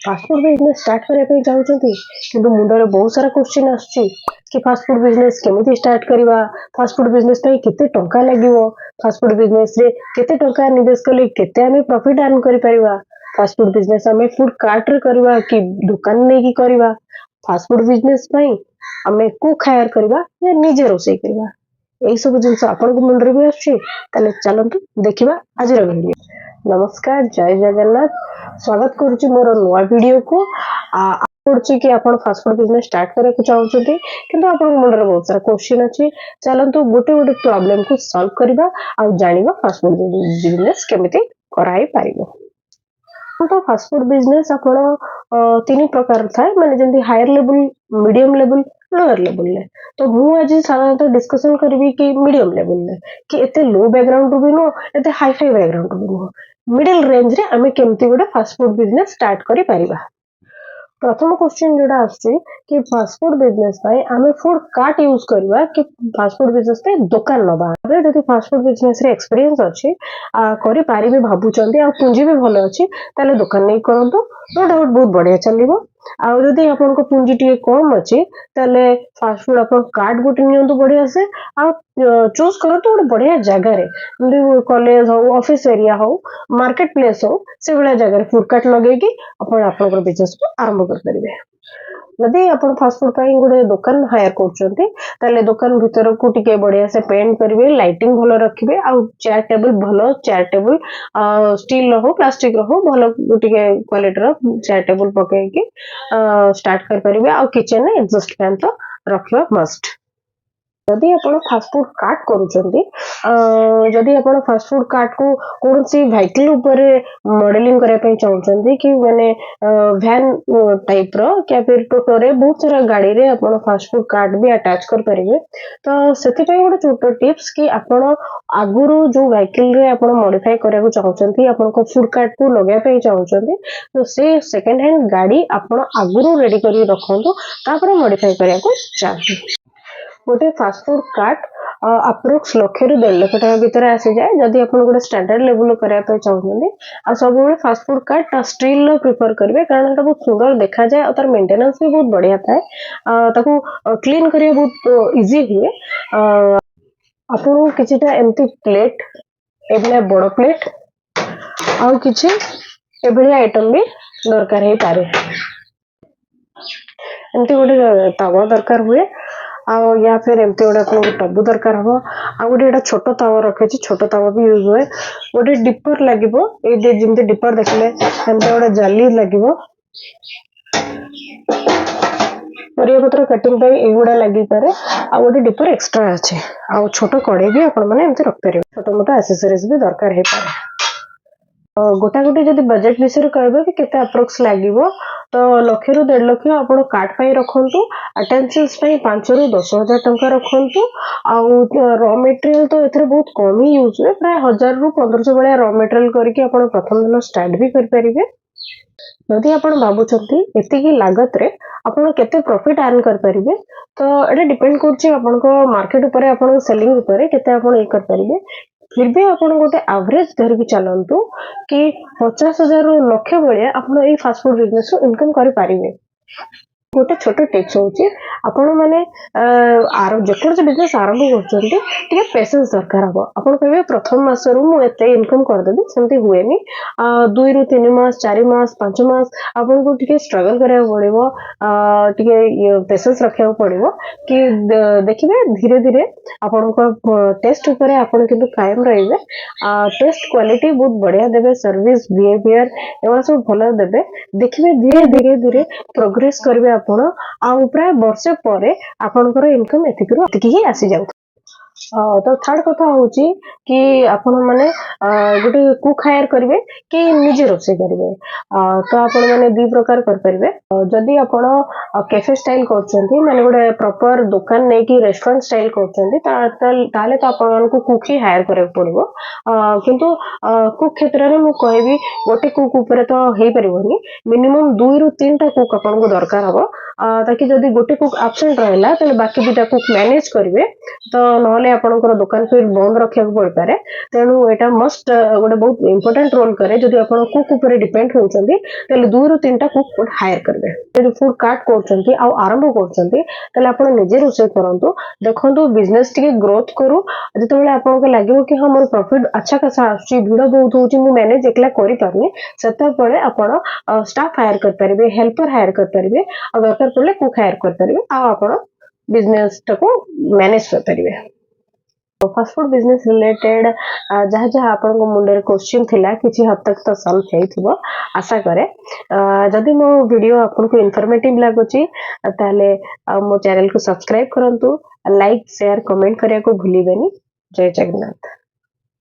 Fast food business start करने चाहते कि मुंडे बहुत सारा क्वेश्चन आसुची कि फास्ट फूड बिजनेस केमिति स्टार्ट करवा, फास्ट फूड बिजनेस केते टंका लागिवो, फास्ट फूड बिजनेस रे केते टंका निवेश कले केते आमे प्रॉफिट अर्न करि परिवा, फास्ट फूड बिजनेस आमे फूड कार्ट रे करवा कि दुकान नै कि करवा, फास्ट फूड बिजनेस पई आमे कुक हायर करवा या निजे रोसई करवा, एई सब जिंस आपन को मुंडरे भी आछी तले चलंतु देखिबा आज वीडियो। नमस्कार, जय जगन्नाथ, स्वागत करुच्ची मोर नुआ वीडियो को। पड़ुची कि आपण फास्ट फूड बिजनेस स्टार्ट करने को चाहते किंतु आपण मुंडरे बहुत सारा क्वेश्चन अच्छी, चलंतु गोटे गोटे प्रॉब्लम को सॉल्व करबा आ जानिबा फास्ट फूड बिजनेस केमिति कराई पारिबो। तो फास्ट फूड बिजनेस आपण तीन प्रकार थाए, माने जेंति higher level, medium level, lower level ले। तो मु आज साधारणतः डिस्कशन करबी कि मीडियम लेवल ले कि एते लो बैकग्राउंड भी नो एते हाई फाई बैकग्राउंड भी नो, मिडिल रेंज रे आमे केमती गोटे फास्ट फूड बिजनेस स्टार्ट करि परिबा। प्रथम क्वेश्चन जोड़ा आछी कि फास्ट फूड बिजनेस पाई आमे फूड कार्ट यूज करबा कि फास्ट फूड बिजनेस पे दुकान नबा। अबे जदि फास्ट फूड बिजनेस रे एक्सपीरियंस अछि करि पारिबे भाबुचंदी आ पूंजी भी भलो अछि ताले दुकान नै करंतु, नो डाउट बहुत बढ़िया चलिबो। आ जदि आपन को पूंजी टिके कम अछि ताले फास्ट फूड आपन कार्ट गोटे नियंतु बढ़िया से आ चूज करंतु गोटे बढ़िया जगह रे, कॉलेज हो, ऑफिस एरिया हो, मार्केट प्लेस हो, से बड़ा जगह रे फूड कार्ट लगे कि अपन आपन बिजनेस को आरंभ कर परिबे। यदि आपण फास्ट फूड पाई गोटे दुकान हायर करछंती ताले दुकान भीतर को टिके बढ़िया से पेंट करिवे, लाइटिंग भलो रखिबे आ चेयर टेबल भलो चेयर टेबल स्टील हो प्लास्टिक हो भलो टिके क्वालिटी रो चेयर टेबल पके कि स्टार्ट कर परिबे। आ किचन में एग्जॉस्ट फैन तो रखिबा मस्ट। यदि आपण फास्ट फूड कार्ट करूचंती, यदि आपण फास्ट फूड कार्ट को कोनसी व्हीकल ऊपर मॉडलिंग करे पई चाहउचंती कि माने वैन टाइप रो क्या फिर टोटो रे बहुत सारा गाड़ी रे आपण फास्ट फूड कार्ट भी अटैच कर परिबे। तो सेति पई गोटे छोटो टिप्स कि आपण आगुरु जो व्हीकल रे आपण मॉडिफाई करे को चाहउचंती, आपण को फूड कार्ट को लगे पई चाहउचंती, तो से सेकंड हैंड गाड़ी आपण आगुरु रेडी करी रखंतु, तापर मॉडिफाई करिया को चाहती। गोटे फास्ट फूड कार्ट अप्रोक्स लक्ष रु 1.5 लाख टका भीतर आसी जाए जदि आपण गोटे स्टैंडर्ड लेवल करिया पे चाहउछंती। आ सब बेले फास्ट फूड कार्ट स्टील लो प्रेफर करबे कारण एटा बहुत सुंदर देखा जाए और तार मेंटेनेंस भी बहुत बढ़िया थाए, ताको क्लीन करिया बहुत इजी हुए। आपण किछिटा एम्ति प्लेट एबले बड़ प्लेट आ किछि एबले आइटम भी दरकार हे पारे। एम्ति गोटे तवा दरकार हुए या फिर एमती गोटे आपको टबु दरकार हम आ गोटे एटा छोट तावा रखे छोट तावा भी यूज हुए। गोटे डिपर लागिबो, ए जेमते डिपर देखले एमते गोटे जाली लागिबो, परिया पत्र कटिंग पे एगुडा लागि पारे आ गोटे डिपर एक्स्ट्रा अछि आ छोट कड़े भी आपण माने एमते रख परिबो, छोट मोटा एक्सेसरीज भी दरकार हे पारे। गोटा गोटे जदि बजेट विषय कहबे कि केते अप्रोक्स लागिबो तो लक्ष रु 1.5 लाख आपण कार्ड पई रखंतु, अटेंशंस पई 5 रु 10,000 टंका रखंतु। आ रॉ मटेरियल तो एथरे बहुत कम ही यूज हुए, प्राय 1000 रु 1500 बळे रॉ मटेरियल करके आपण प्रथम दिन स्टार्ट भी कर परिबे। यदि आपण भाबुचंती एति की लागत रे आपण केते प्रॉफिट अर्न कर परिबे तो एटा डिपेंड करछि आपण को मार्केट ऊपर, आपण सेलिंग ऊपर केते आपण ए कर परिबे। फिर भी आपण गोटे एवरेज धरिकी चलंतु कि 50,000 रु लक्ष बळे आपण ए फास्ट फूड बिजनेस को इनकम करि पारिबे। गोटे छोट टिप्स होची आपण माने जेकोसे बिजनेस आरंभ करछंती टिके पेशेंस दरकार हबो। आपण कहबे प्रथम मास रु मु एते इनकम कर देबी, सेमती हुएनी। 2 रु 3 मास 4 मास 5 मास आपण को टिके स्ट्रगल करिया पड़िबो, टिके पेशेंस रखिया पड़िबो कि देखिबे धीरे धीरे आपण को टेस्ट ऊपर आपण किंतु कायम रहिबे। टेस्ट क्वालिटी बहुत बढ़िया देबे, सर्विस बिहेवियर एवा सब भलो देबे, देखिबे धीरे धीरे धीरे प्रोग्रेस करबे आपण आ प्राय वर्षे परे आपनकर इनकम एतिकरो एतिकी ही आसी जाउ। तो थर्ड कथा होची कि आपण माने गोटे कुक हायर करिवे कि निजे रोसे करिवे। तो आपण माने दी प्रकार कर परिवे। जदी आपण कैफे स्टाइल करछंती, माने गोटे प्रॉपर दुकान नै कि रेस्टोरेंट स्टाइल करछंती, ताले तो आपण को कुक ही हायर करे पड़िबो। किंतु कुक क्षेत्र रे मु कहबी गोटे कुक ऊपर तो हेई परिबोनी, मिनिमम 2 रु 3 टा कुक आपण को दरकार हबो। ताकि जदि गोटे कुक आबसेंट रहा तो बाकी दुटा कुक मैनेज करेंगे तो नहले आपनकर दुकान फिर बंद रखा पड़ पारे तेणु एटा मस्ट गोटे बहुत इंपोर्टेंट रोल करे जदि आपण कुक ऊपर डिपेंड होउछंती तले 2 ରୁ 3टा कुक हायर करबे जदि फूड कार्ट करछंती आ आरंभ करछंती तले आपण निजे रोसे करंतु देखंतु बिजनेस टिके ग्रोथ करू जतबेले आपनको लागिबो कि हां मोर प्रॉफिट अच्छा खासा आछि भिड़ बहुत होउछि मु मैनेज एकला करि पारनी सेता पळे आपण स्टाफ हायर कर परिबे हेल्पर हायर कर परिबे आ दरकार पड़ले कुक हायर कर परिबे आ आपण बिजनेस टाको मैनेज कर परिबे फास्ट फूड बिजनेस रिलेटेड जहाँ जहाँ आपण मुंडे क्वेश्चन थिला किछि हद तक तो सॉल्व हेइथिबो आशा करे जदि मो वीडियो आपनको इन्फॉर्मेटिव लागुची ताले मो चैनल को सब्सक्राइब करंतु लाइक शेयर कमेंट करिया को भूलिबेनी जय जगन्नाथ।